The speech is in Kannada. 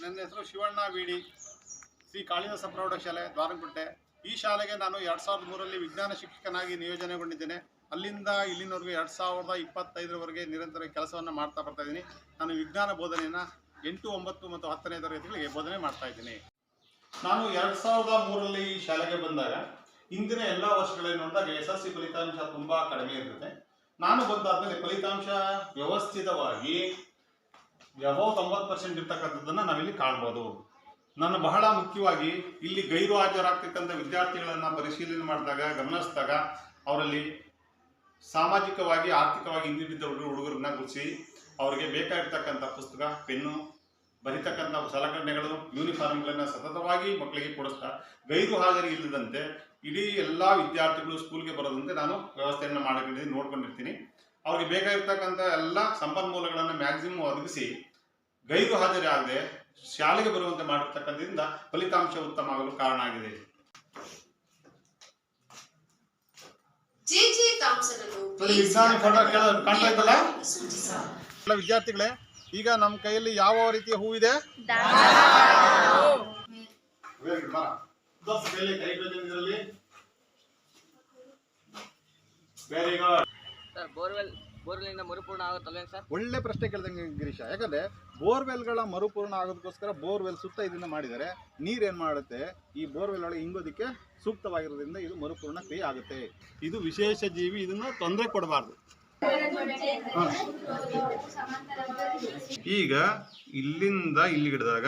ನನ್ನ ಹೆಸರು ಶಿವಣ್ಣ ಬಿಡಿ, ಶ್ರೀ ಕಾಳಿದಾಸ ಪ್ರೌಢಶಾಲೆ ದ್ವಾರಂಕುಂಟೆ. ಈ ಶಾಲೆಗೆ ನಾನು 2003ರಲ್ಲಿ ವಿಜ್ಞಾನ ಶಿಕ್ಷಕನಾಗಿ ನಿಯೋಜನೆಗೊಂಡಿದ್ದೇನೆ. ಅಲ್ಲಿಂದ ಇಲ್ಲಿನವರೆಗೆ 2025ರವರೆಗೆ ನಿರಂತರ ಕೆಲಸವನ್ನು ಮಾಡ್ತಾ ಬರ್ತಾ ಇದ್ದೀನಿ. ನಾನು ವಿಜ್ಞಾನ ಬೋಧನೆಯನ್ನು 8, 9 ಮತ್ತು 10ನೇ ತರಗತಿಗಳಿಗೆ ಬೋಧನೆ ಮಾಡ್ತಾ ಇದ್ದೀನಿ. ನಾನು 2003ರಲ್ಲಿ ಈ ಶಾಲೆಗೆ ಬಂದಾಗ ಹಿಂದಿನ ಎಲ್ಲ ವರ್ಷಗಳಲ್ಲಿ ನೋಡಿದಾಗ SSLC ಫಲಿತಾಂಶ ತುಂಬ ಕಡಿಮೆ ಇರ್ತದೆ. ನಾನು ಬಂದಾದ್ಮೇಲೆ ಫಲಿತಾಂಶ ವ್ಯವಸ್ಥಿತವಾಗಿ ಅಬೌವ್ 90% ಇರ್ತಕ್ಕಂಥದ್ದನ್ನು ನಾವಿಲ್ಲಿ ಕಾಣ್ಬೋದು. ನಾನು ಬಹಳ ಮುಖ್ಯವಾಗಿ ಇಲ್ಲಿ ಗೈರು ಹಾಜರಾಗ್ತಕ್ಕಂಥ ವಿದ್ಯಾರ್ಥಿಗಳನ್ನು ಪರಿಶೀಲನೆ ಮಾಡಿದಾಗ ಗಮನಿಸಿದಾಗ ಅವರಲ್ಲಿ ಸಾಮಾಜಿಕವಾಗಿ ಆರ್ಥಿಕವಾಗಿ ಹಿಂದುಳಿದ ಹುಡುಗರನ್ನ ಗುರುತಿಸಿ ಅವರಿಗೆ ಬೇಕಾಗಿರ್ತಕ್ಕಂಥ ಪುಸ್ತಕ, ಪೆನ್ನು, ಬರೀತಕ್ಕಂಥ ಸಲಕರಣೆಗಳು, ಯೂನಿಫಾರ್ಮ್ಗಳನ್ನು ಸತತವಾಗಿ ಮಕ್ಕಳಿಗೆ ಕೊಡಿಸ್ತಾ ಗೈರು ಹಾಜರಿ ಇಲ್ಲದಂತೆ ಇಡೀ ಎಲ್ಲ ವಿದ್ಯಾರ್ಥಿಗಳು ಸ್ಕೂಲ್ಗೆ ಬರೋದಂತೆ ನಾನು ವ್ಯವಸ್ಥೆಯನ್ನು ಮಾಡಿಕೊಂಡಿದ್ದೀನಿ, ನೋಡ್ಕೊಂಡಿರ್ತೀನಿ. ಅವ್ರಿಗೆ ಬೇಕಾಗಿರ್ತಕ್ಕಂಥ ಎಲ್ಲ ಸಂಪನ್ಮೂಲಗಳನ್ನು ಮ್ಯಾಕ್ಸಿಮಮ್ ಒದಗಿಸಿ ಗೈರು ಹಾಜರಿ ಆಗದೆ ಶಾಲೆಗೆ ಬರುವಂತೆ ಮಾಡಿರ್ತಕ್ಕಂಥದ್ರಿಂದ ಫಲಿತಾಂಶ ಉತ್ತಮ ಆಗಲು ಕಾರಣ ಆಗಿದೆ. ವಿಜ್ಞಾನಿ ಫೋಟೋ ಕಾಣ್ತಾ ಇದ್ದಲ್ಲ ವಿದ್ಯಾರ್ಥಿಗಳೇ, ಈಗ ನಮ್ಮ ಕೈಯಲ್ಲಿ ಯಾವ ರೀತಿಯ ಹೂವಿದೆ? Very good. ಬೋರ್ವೆಲ್ ಮರುಪೂರ್ಣ ಆಗುತ್ತಲ್ವೇನು ಸರ್? ಒಳ್ಳೆ ಪ್ರಶ್ನೆ ಕೇಳ್ದಂಗೆ ಗಿರೀಶ. ಯಾಕಂದ್ರೆ ಬೋರ್ವೆಲ್ಗಳ ಮರುಪೂರ್ಣ ಆಗೋದಕ್ಕೋಸ್ಕರ ಬೋರ್ವೆಲ್ ಸುತ್ತ ಇದನ್ನ ಮಾಡಿದರೆ ನೀರೇನು ಮಾಡುತ್ತೆ, ಈ ಬೋರ್ವೆಲ್ ಒಳಗೆ ಹಿಂಗೋದಕ್ಕೆ ಸೂಕ್ತವಾಗಿರೋದ್ರಿಂದ ಇದು ಮರುಪೂರ್ಣ ಕ್ರಿಯೆ ಆಗುತ್ತೆ. ಇದು ವಿಶೇಷ ಜೀವಿ, ಇದನ್ನು ತೊಂದರೆ ಕೊಡಬಾರ್ದು. ಈಗ ಇಲ್ಲಿಂದ ಇಲ್ಲಿ ಹಿಡಿದಾಗ